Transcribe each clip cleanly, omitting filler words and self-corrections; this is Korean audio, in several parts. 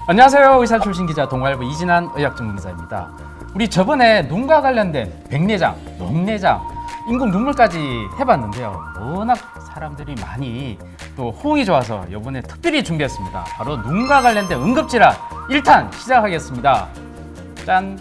안녕하세요. 의사 출신 기자 동아일보 이진한 의학전문기자입니다. 우리 저번에 눈과 관련된 백내장, 녹내장, 인공 눈물까지 해봤는데요. 워낙 사람들이 많이 또 호응이 좋아서 이번에 특별히 준비했습니다. 바로 눈과 관련된 응급질환 1탄 시작하겠습니다. 짠!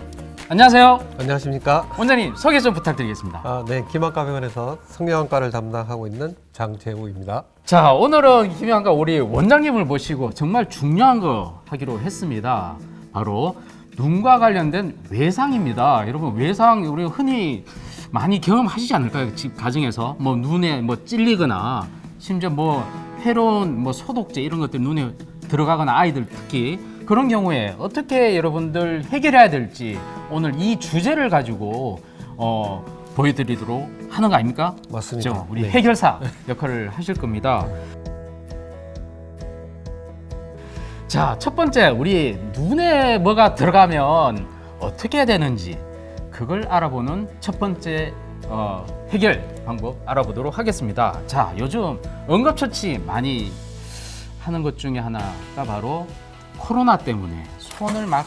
안녕하세요. 안녕하십니까. 원장님 소개 좀 부탁드리겠습니다. 네, 김학과병원에서 성형외과를 담당하고 있는 장재우입니다. 자, 오늘은 김영환과 우리 원장님을 모시고 정말 중요한 거 하기로 했습니다. 바로 눈과 관련된 외상입니다. 여러분, 외상 우리 흔히 많이 경험하시지 않을까요? 집 가정에서 뭐 눈에 뭐 찔리거나 심지어 뭐 회로운 뭐 소독제 이런 것들 눈에 들어가거나 아이들 특히 그런 경우에 어떻게 여러분들 해결해야 될지 오늘 이 주제를 가지고 보여드리도록 하는 거 아닙니까? 맞습니다. 그렇죠? 우리 네. 해결사 역할을 하실 겁니다. 자, 첫 번째 우리 눈에 뭐가 들어가면 어떻게 해야 되는지 그걸 알아보는 첫 번째 해결 방법 알아보도록 하겠습니다. 자, 요즘 응급처치 많이 하는 것 중에 하나가 바로 코로나 때문에 손을 막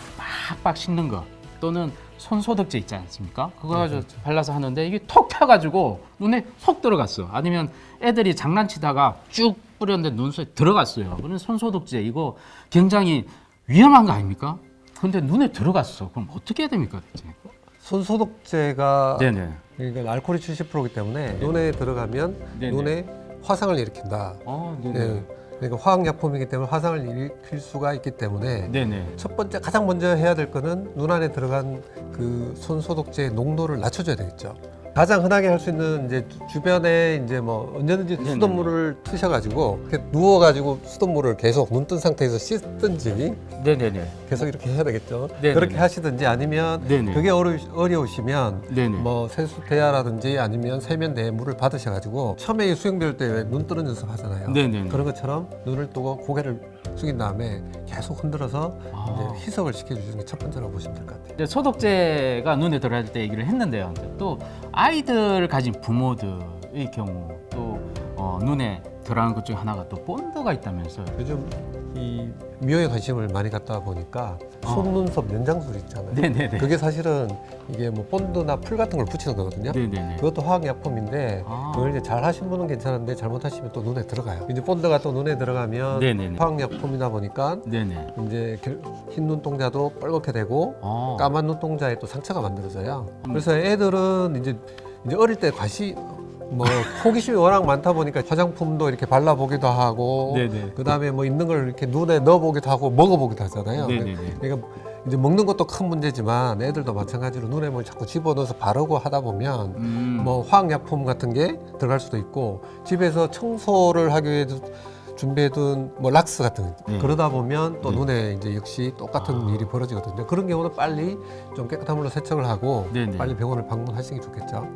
빡빡 씻는 거 또는 손소독제 있지 않습니까? 그거 가지고 그렇죠. 발라서 하는데 이게 톡 펴가지고 눈에 쏙 들어갔어. 아니면 애들이 장난치다가 쭉 뿌렸는데 눈 속에 들어갔어요. 그런 손소독제 이거 굉장히 위험한 거 아닙니까? 근데 눈에 들어갔어. 그럼 어떻게 해야 됩니까? 대체? 손소독제가 네네. 그러니까 알코올이 70%이기 때문에 눈에 들어가면 네네. 눈에 화상을 일으킨다. 네네. 네, 그러니까 화학약품이기 때문에 화상을 일으킬 수가 있기 때문에 네네. 첫 번째 가장 먼저 해야 될 거는 눈 안에 들어간 그 손소독제의 농도를 낮춰줘야 되겠죠. 가장 흔하게 할 수 있는 이제 주변에 이제 뭐 언제든지 네네. 수돗물을 트셔가지고 이렇게 누워가지고 수돗물을 계속 눈 뜬 상태에서 씻든지 네네네. 계속 이렇게 해야 되겠죠. 네네네. 그렇게 하시든지 아니면 네네. 그게 어려우시면 네네. 뭐 세수대야라든지 아니면 세면대에 물을 받으셔가지고 처음에 이 수영 배울 때 왜 눈 뜨는 연습 하잖아요. 네네네. 그런 것처럼 눈을 뜨고 고개를 숙인 다음에 계속 흔들어서 이제 희석을 시켜주시는 게 첫 번째라고 보시면 될 것 같아요. 이제 소독제가 눈에 들어갈 때 얘기를 했는데요. 또 아이들 가진 부모들의 경우 또 눈에 들어가는 것 중에 하나가 또 본드가 있다면서요. 요즘 이 미용에 관심을 많이 갖다 보니까 속눈썹 연장술 있잖아요. 네네네. 그게 사실은 이게 뭐 본드나 풀 같은 걸 붙이는 거거든요. 네네네. 그것도 화학약품인데 그걸 이제 잘 하신 분은 괜찮은데 잘못하시면 또 눈에 들어가요. 이제 본드가 또 눈에 들어가면 네네네. 화학약품이다 보니까 네네. 이제 흰 눈동자도 빨갛게 되고 까만 눈동자에 또 상처가 만들어져요. 그래서 애들은 이제 어릴 때 뭐 호기심이 워낙 많다 보니까 화장품도 이렇게 발라보기도 하고 네네. 그다음에 뭐 있는 걸 이렇게 눈에 넣어보기도 하고 먹어보기도 하잖아요. 네네네. 그러니까 이제 먹는 것도 큰 문제지만 애들도 마찬가지로 눈에 뭘 자꾸 집어넣어서 바르고 하다 보면 뭐 화학약품 같은 게 들어갈 수도 있고 집에서 청소를 하기 위해서 준비해둔 뭐 락스 같은 거 그러다 보면 또 눈에 이제 역시 똑같은 일이 벌어지거든요. 그런 경우는 빨리 좀 깨끗한 물로 세척을 하고 네네. 빨리 병원을 방문하시는 게 좋겠죠.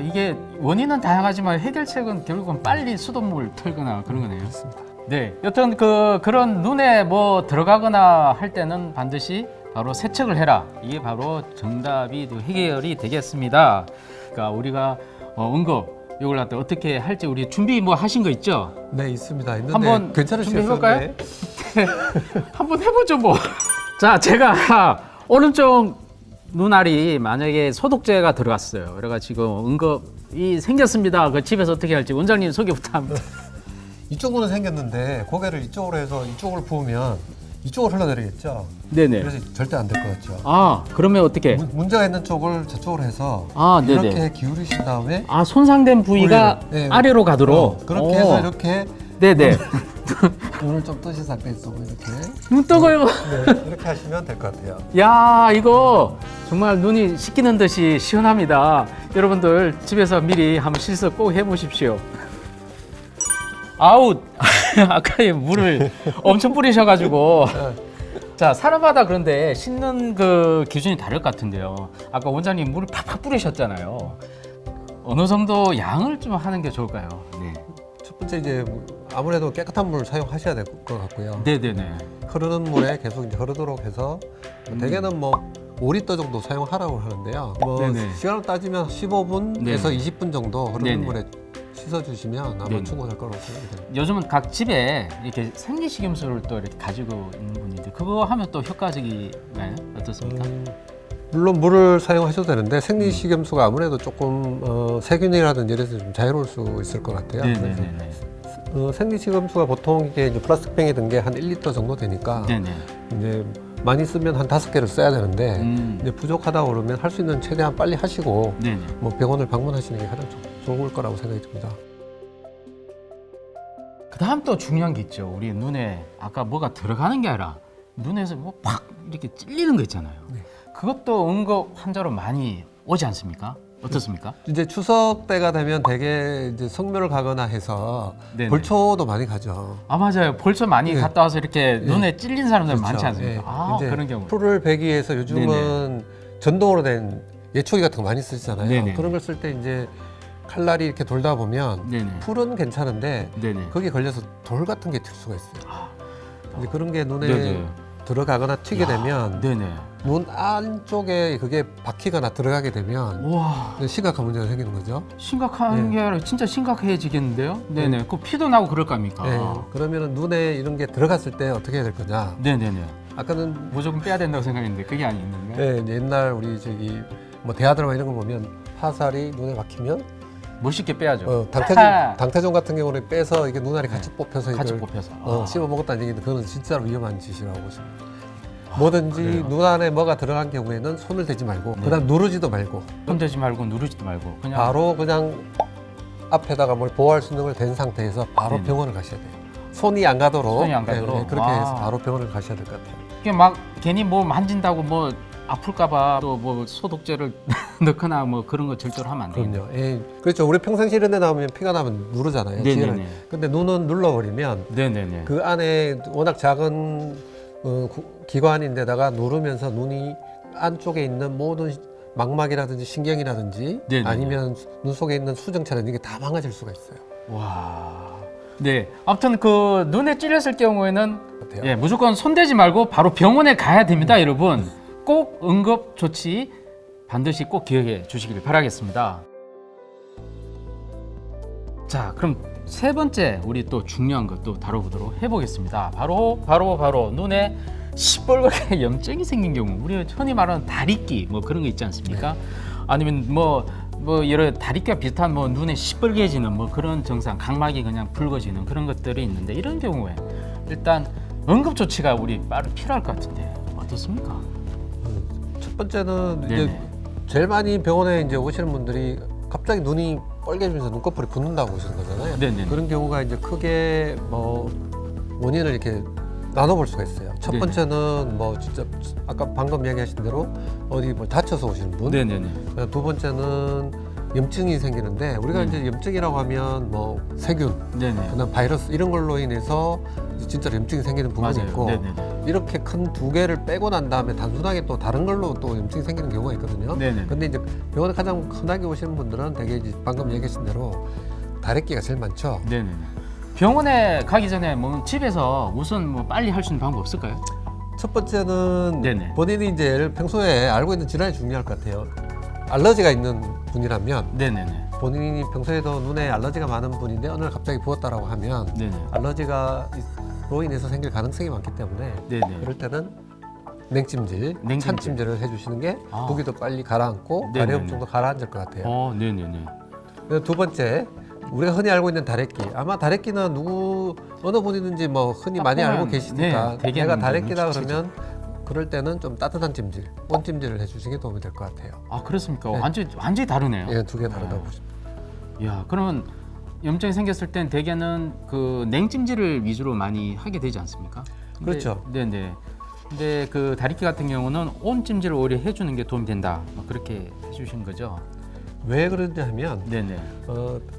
이게 원인은 다양하지만 해결책은 결국은 빨리 수돗물 틀거나 그런 거네요. 그렇습니다. 네, 여튼 그런 눈에 뭐 들어가거나 할 때는 반드시 바로 세척을 해라. 이게 바로 정답이 해결이 되겠습니다. 그러니까 우리가 응급 이걸 갖다 어떻게 할지 우리 준비 뭐 하신 거 있죠? 네, 있습니다. 있는데 한번 괜찮으시겠어요? 준비해볼까요? 한번 해보죠 뭐. 자, 제가 오른쪽 눈알이 만약에 소독제가 들어갔어요. 그래가 지금 응급이 생겼습니다. 그 집에서 어떻게 할지 원장님 소개 부탁합니다. 이쪽으로 생겼는데 고개를 이쪽으로 해서 이쪽으로 부으면 이쪽으로 흘러내리겠죠. 네네. 그래서 절대 안 될 것 같죠. 그러면 어떻게? 문제가 있는 쪽을 저쪽으로 해서 네네. 이렇게 기울이신 다음에 손상된 부위가 네. 아래로 가도록. 그렇게 해서 이렇게 네네. 눈을 좀 뜨신 상태에서 이렇게 눈 뜨고요. 네, 이렇게 하시면 될 것 같아요. 야, 이거 정말 눈이 식히는 듯이 시원합니다. 여러분들 집에서 미리 한번 실습 꼭 해보십시오. 아우, 아까 물을 엄청 뿌리셔가지고. 자, 사람마다 그런데 씻는 그 기준이 다를 것 같은데요. 아까 원장님 물을 팍팍 뿌리셨잖아요. 어느 정도 양을 좀 하는 게 좋을까요? 네. 첫 번째 이제 아무래도 깨끗한 물을 사용하셔야 될 것 같고요. 네네네. 흐르는 물에 계속 이제 흐르도록 해서 대개는 뭐 5리터 정도 사용하라고 하는데요. 뭐 네네. 시간을 따지면 15분에서 네네. 20분 정도 흐르는 네네. 물에 씻어주시면 아마 네네. 충분할 거라고 생각이 됩니다. 요즘은 각 집에 이렇게 생리식염수를 또 이렇게 가지고 있는 분인데 그거 하면 또 효과적이나요? 어떻습니까? 물론 물을 사용하셔도 되는데 생리식염수가 아무래도 조금 세균이라든지 이래서 좀 자유로울 수 있을 것 같아요. 네네네. 생리식염수가 보통 이게 이제 플라스틱병에 든 게 한 1리터 정도 되니까 네네. 이제 많이 쓰면 한 5개를 써야 되는데 이제 네. 부족하다고 그러면 할 수 있는 최대한 빨리 하시고 네네. 뭐 병원을 방문하시는 게 가장 좋을 거라고 생각이 듭니다. 그 다음 또 중요한 게 있죠. 우리 눈에 아까 뭐가 들어가는 게 아니라 눈에서 뭐 팍 이렇게 찔리는 거 있잖아요. 네. 그것도 응급 환자로 많이 오지 않습니까? 어떻습니까? 이제 추석 때가 되면 대개 이제 성묘를 가거나 해서 네네. 벌초도 많이 가죠. 아 맞아요. 벌써 많이 네. 갔다 와서 이렇게 눈에 찔린 사람들 많지 그렇죠. 않습니까? 예. 아 이제 그런 경우. 풀을 베기 위해서 요즘은 전동으로 된 예초기 같은 거 많이 쓰잖아요. 네네. 그런 걸 쓸 때 이제 칼날이 이렇게 돌다 보면 네네. 풀은 괜찮은데 네네. 거기에 걸려서 돌 같은 게 튈 수가 있어요. 아, 이제 그런 게 눈에 네네. 들어가거나 튀게 야, 되면 네네. 눈 안쪽에 그게 박히거나 들어가게 되면 와 심각한 문제가 생기는 거죠. 심각한 네. 게 아니라 진짜 심각해지겠는데요? 네네. 그 피도 나고 그럴 겁니까? 네. 그러면은 눈에 이런 게 들어갔을 때 어떻게 해야 될 거냐? 네네네. 아까는 무조건 빼야 된다고 생각했는데 그게 아니었는데. 네, 이제 옛날 우리 저기 뭐 대하드라마 이런 거 보면 화살이 눈에 박히면 멋있게 빼야죠. 당태종 같은 경우는 빼서 이게 눈알이 같이 뽑혀서 같이 이걸 뽑혀서. 씹어 먹었다는 얘기인데 그거는 진짜로 위험한 짓이라고 보십니다. 뭐든지 그래요? 눈 안에 뭐가 들어간 경우에는 손을 대지 말고 네. 그다음 누르지도 말고 손대지 말고 누르지도 말고 그냥 바로 그냥 앞에다가 뭘 보호할 수 있는 걸 댄 상태에서 바로 네네. 병원을 가셔야 돼요. 손이 안 가도록, 손이 안 가도록? 네, 그렇게 아. 해서 바로 병원을 가셔야 될 것 같아요. 이게 막 괜히 뭐 만진다고 뭐 아플까봐 또 뭐 소독제를 넣거나 뭐 그런 거 절대로 하면 안 돼요. 그럼요. 예, 그렇죠. 우리 평상시 이런 데 나오면 피가 나면 누르잖아요. 네네네. 지혈을. 근데 눈은 눌러버리면 네네네. 그 안에 워낙 작은 기관인데다가 누르면서 눈이 안쪽에 있는 모든 망막이라든지 신경이라든지 네네네. 아니면 눈 속에 있는 수정체라든지 이게 다 망가질 수가 있어요. 와. 네. 아무튼 그 눈에 찔렸을 경우에는 같아요. 예, 무조건 손대지 말고 바로 병원에 가야 됩니다, 여러분. 꼭 응급 조치 반드시 꼭 기억해 주시길 바라겠습니다. 자, 그럼 세 번째 우리 또 중요한 것도 다뤄보도록 해보겠습니다. 바로 눈에 시뻘겋게 염증이 생긴 경우, 우리 흔히 말하는 다리끼 뭐 그런 거 있지 않습니까? 아니면 뭐 여러 다리끼와 비슷한 뭐 눈에 시뻘개지는 뭐 그런 증상, 각막이 그냥 붉어지는 그런 것들이 있는데 이런 경우에 일단 응급 조치가 우리 빠르게 필요할 것 같은데 어떻습니까? 첫 번째는 이제 네네. 제일 많이 병원에 이제 오시는 분들이 갑자기 눈이 빨개지면서 눈꺼풀이 붓는다고 오시는 거잖아요. 네네. 그런 경우가 이제 크게 뭐 원인을 이렇게 나눠볼 수가 있어요. 첫 네네. 번째는 뭐 진짜 아까 방금 얘기하신 대로 어디 뭐 다쳐서 오시는 분. 네네네. 두 번째는 염증이 생기는데 우리가 이제 염증이라고 하면 뭐 세균, 네네. 그다음 바이러스 이런 걸로 인해서 진짜로 염증이 생기는 부분이 맞아요. 있고 네네네. 이렇게 큰 두 개를 빼고 난 다음에 단순하게 또 다른 걸로 또 염증이 생기는 경우가 있거든요. 네네. 근데 이제 병원에 가장 흔하게 오시는 분들은 되게 이제 방금 얘기하신 대로 다래끼가 제일 많죠. 네네. 병원에 가기 전에 뭐 집에서 우선 뭐 빨리 할 수 있는 방법 없을까요? 첫 번째는 네네. 본인이 이제 평소에 알고 있는 질환이 중요할 것 같아요. 알러지가 있는 분이라면 네네네. 본인이 평소에도 눈에 알러지가 많은 분인데 어느 날 갑자기 부었다라고 하면 네네. 알러지가로 인해서 생길 가능성이 많기 때문에 네네. 그럴 때는 냉찜질, 냉찜질. 찬찜질을 해주시는 게 아. 부기도 빨리 가라앉고 네네네. 가려움 정도 가라앉을 것 같아요. 네네네. 두 번째, 우리가 흔히 알고 있는 다래끼. 아마 다래끼는 어느 분이든지 뭐 흔히 많이 보면, 알고 계시니까 네, 대개는 내가 다래끼다 눈치채죠. 그러면 그럴 때는 좀 따뜻한 찜질, 온찜질을 해주시는 게 도움이 될 것 같아요. 아 그렇습니까? 네. 완전히 다르네요. 예, 두 개 다르다고 보시면. 야, 그러면 염증이 생겼을 땐 대개는 그 냉찜질을 위주로 많이 하게 되지 않습니까? 근데, 그렇죠. 네네. 근데 그 다리끼 같은 경우는 온찜질을 오히려 해주는 게 도움이 된다. 뭐 그렇게 해주신 거죠? 왜 그런지 하면 네네.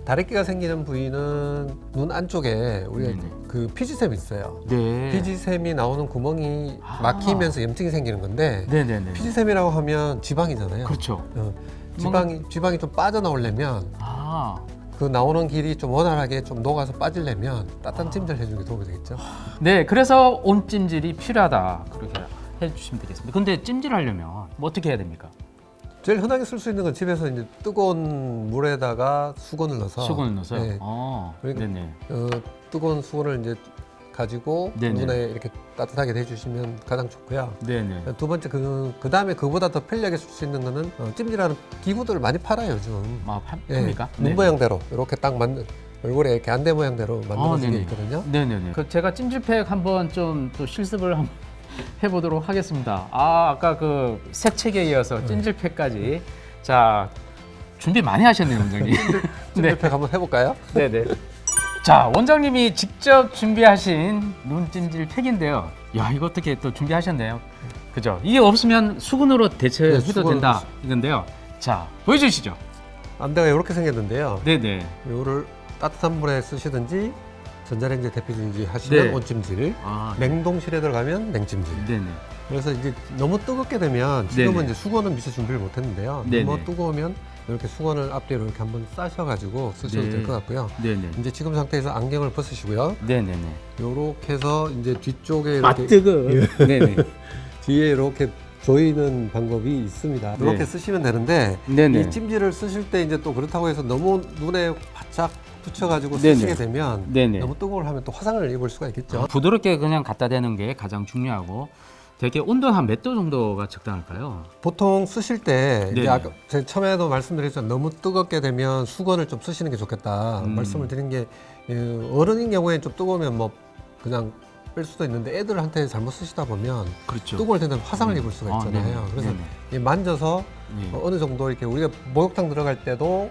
다래끼가 생기는 부위는 눈 안쪽에 우리가 네네. 그 피지샘이 있어요. 네. 피지샘이 나오는 구멍이 아. 막히면서 염증이 생기는 건데 네네네. 피지샘이라고 하면 지방이잖아요. 그렇죠. 지방이 좀 빠져나오려면 아, 그 나오는 길이 좀 원활하게 좀 녹아서 빠지려면 따뜻한 찜질 해주는 게 도움이 되겠죠. 네. 그래서 온찜질이 필요하다. 그렇게 해주시면 되겠습니다. 근데 찜질하려면 뭐 어떻게 해야 됩니까? 제일 흔하게 쓸 수 있는 건 집에서 이제 뜨거운 물에다가 수건을 넣어서 수건을 넣어서요. 네. 그러니까 네네. 뜨거운 수건을 이제 가지고 네네. 눈에 이렇게 따뜻하게 대주시면 가장 좋고요. 네네. 두 번째 그 다음에 그보다 더 편리하게 쓸 수 있는 거는 찜질하는 기구들을 많이 팔아요 요즘. 팝니까? 눈 모양대로 이렇게 딱 만든 얼굴에 이렇게 안대 모양대로 만들어진 게 네네. 있거든요. 네네네. 그 제가 찜질팩 한번 좀 또 실습을 한번 해보도록 하겠습니다. 아까 그 세책에 이어서 찜질팩까지. 자, 준비 많이 하셨네요, 원장님. 찜질팩 한번 해볼까요? 네네. 자, 원장님이 직접 준비하신 눈 찜질팩인데요. 야, 이거 어떻게 또 준비하셨네요. 그죠? 이게 없으면 수건으로 대체해도 수건으로 된다 이건데요. 자, 보여주시죠. 안대가 이렇게 생겼는데요. 네네. 이거를 따뜻한 물에 쓰시든지 전자레인지에 데피든지 하시면 네. 온찜질, 네. 냉동실에 들어가면 냉찜질. 네네. 그래서 이제 너무 뜨겁게 되면 지금은 네네. 이제 수건은 미처 준비를 못했는데요. 네네. 너무 뜨거우면 이렇게 수건을 앞뒤로 이렇게 한번 싸셔가지고 쓰셔도 네. 될 것 같고요. 네네. 이제 지금 상태에서 안경을 벗으시고요. 네네네. 요렇게 해서 이제 뒤쪽에 아, 이렇게 뜨거. 네네. 뒤에 이렇게 조이는 방법이 있습니다. 네. 이렇게 쓰시면 되는데 네네. 이 찜질을 쓰실 때 이제 또 그렇다고 해서 너무 눈에 바짝 붙여가지고 네네. 쓰시게 되면 네네. 너무 뜨거울 하면 또 화상을 입을 수가 있겠죠. 부드럽게 그냥 갖다 대는 게 가장 중요하고 되게 온도 한 몇 도 정도가 적당할까요? 보통 쓰실 때 이제 네네. 아까 제가 처음에도 말씀드렸지만 너무 뜨겁게 되면 수건을 좀 쓰시는 게 좋겠다 말씀을 드린 게 어른인 경우에 좀 뜨거우면 뭐 그냥 뺄 수도 있는데 애들한테 잘못 쓰시다 보면 그렇죠. 뜨거울 때는 화상을 입을 수가 있잖아요. 네네. 그래서 네네. 이 만져서 네. 어느 정도 이렇게 우리가 목욕탕 들어갈 때도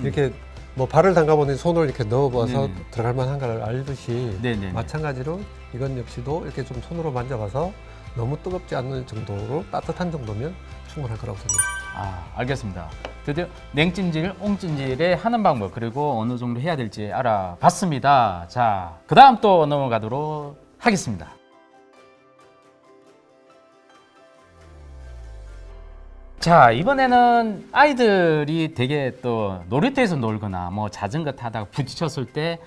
이렇게 이렇게 뭐 발을 담가보니 손을 이렇게 넣어봐서 네네. 들어갈 만한가를 알듯이 네네. 마찬가지로 이건 역시도 이렇게 좀 손으로 만져봐서 너무 뜨겁지 않은 정도로 따뜻한 정도면 충분할 거라고 생각합니다. 알겠습니다. 드디어 냉찜질, 옹찜질에 하는 방법 그리고 어느 정도 해야 될지 알아봤습니다. 자, 그 다음 또 넘어가도록 하겠습니다. 자, 이번에는 아이들이 되게 또 놀이터에서 놀거나 뭐 자전거 타다가 부딪혔을 때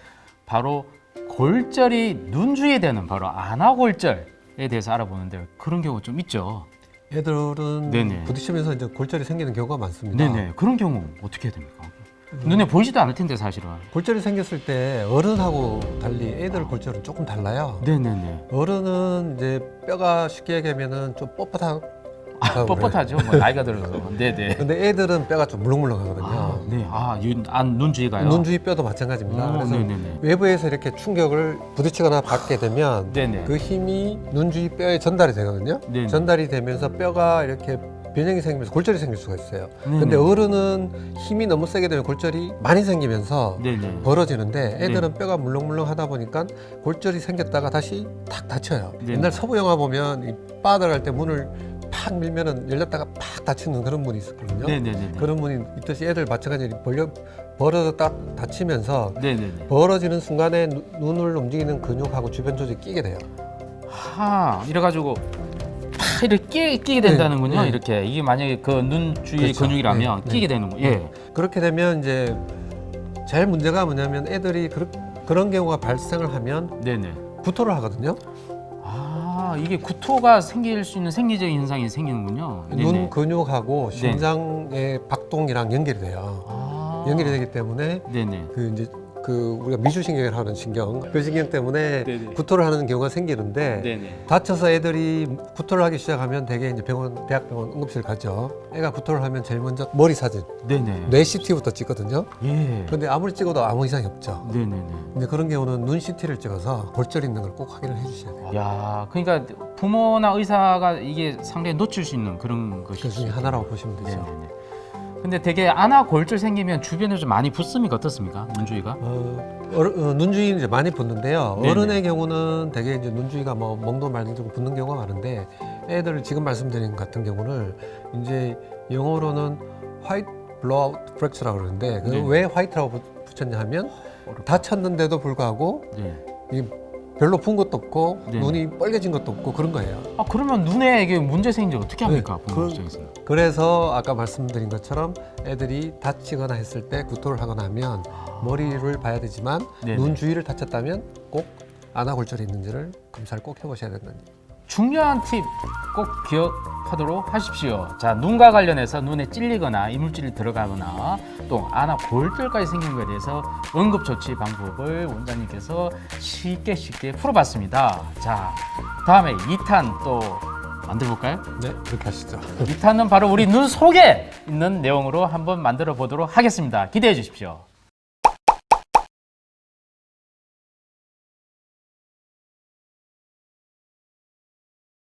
바로 골절이 눈 주위에 되는 바로 안아골절에 대해서 알아보는데 그런 경우 좀 있죠. 애들은 네네. 부딪히면서 이제 골절이 생기는 경우가 많습니다. 네네. 그런 경우 어떻게 해야 됩니까? 눈에 보이지도 않을 텐데 사실은. 골절이 생겼을 때 어른하고 달리 애들 골절은 조금 달라요. 네네네. 어른은 이제 뼈가 쉽게 얘기하면은 좀 뻣뻣하죠. 뭐 나이가 들어서. 네네. 근데 애들은 뼈가 좀 물렁물렁하거든요. 네. 눈 주위가요. 눈 주위 뼈도 마찬가지입니다. 그래서 네네네. 외부에서 이렇게 충격을 부딪히거나 받게 되면 네네. 그 힘이 눈 주위 뼈에 전달이 되거든요. 네네. 전달이 되면서 뼈가 이렇게 변형이 생기면서 골절이 생길 수가 있어요. 네네. 근데 어른은 힘이 너무 세게 되면 골절이 많이 생기면서 네네. 벌어지는데 애들은 뼈가 물렁물렁하다 보니까 골절이 생겼다가 다시 탁 닫혀요. 네네. 옛날 서부 영화 보면 이 바 들어갈 때 문을 팍 밀면은 열렸다가 팍 닫히는 그런 문이 있었거든요. 네네네. 그런 문이 있듯이 애들 마찬가지로 벌어져 딱 닫히면서 네네네. 벌어지는 순간에 눈을 움직이는 근육하고 주변 조직이 끼게 돼요. 이래가지고 팍 이렇게 끼게 된다는군요. 네. 이렇게 이게 만약에 그 눈 주위 그렇죠. 근육이라면 네. 끼게 되는 거. 예. 그렇게 되면 이제 제일 문제가 뭐냐면 애들이 그런 경우가 발생을 하면 네네. 구토를 하거든요. 이게 구토가 생길 수 있는 생리적인 현상이 생기는군요. 네네. 눈 근육하고 심장의 박동이랑 연결이 돼요. 연결이 되기 때문에 네네. 우리가 미주신경이라고 하는 신경, 그 신경 때문에 네네. 구토를 하는 경우가 생기는데 네네. 다쳐서 애들이 구토를 하기 시작하면 대개 이제 대학병원 응급실 가죠. 애가 구토를 하면 제일 먼저 머리 사진, 네네. 뇌 CT부터 찍거든요. 예. 근데 아무리 찍어도 아무 이상이 없죠. 네네네. 근데 그런 경우는 눈 CT를 찍어서 골절 있는 걸 꼭 확인을 해주셔야 돼요. 야, 그러니까 부모나 의사가 이게 상당히 놓칠 수 있는 그런 그 것이 중에 하나라고 보시면 되죠. 네네네. 근데 되게 안아 골절 생기면 주변에 좀 많이 붓습니까? 어떻습니까? 눈 주위가? 눈 주위는 이제 많이 붓는데요. 네네. 어른의 경우는 되게 이제 눈 주위가 뭐 멍도 말도 붓는 경우가 많은데 애들 지금 말씀드린 같은 경우는 이제 영어로는 화이트 블로아웃 프랙처라고 그러는데 네. 왜 화이트라고 붙였냐 하면 다쳤는데도 불구하고 네. 이 별로 푼 것도 없고 네. 눈이 빨개진 것도 없고 그런 거예요. 그러면 눈에 이게 문제 생긴지 어떻게 합니까? 네, 부모 입장에서는. 그래서 아까 말씀드린 것처럼 애들이 다치거나 했을 때 구토를 하거나 하면 머리를 봐야 되지만 네네. 눈 주위를 다쳤다면 꼭 안아골절이 있는지를 검사를 꼭 해보셔야 된다는. 중요한 팁 꼭 기억하도록 하십시오. 자, 눈과 관련해서 눈에 찔리거나 이물질이 들어가거나 또 안아 골절까지 생긴 것에 대해서 응급조치 방법을 원장님께서 쉽게 풀어봤습니다. 자, 다음에 2탄 또 만들어볼까요? 네, 그렇게 하시죠. 2탄은 바로 우리 눈 속에 있는 내용으로 한번 만들어 보도록 하겠습니다. 기대해 주십시오.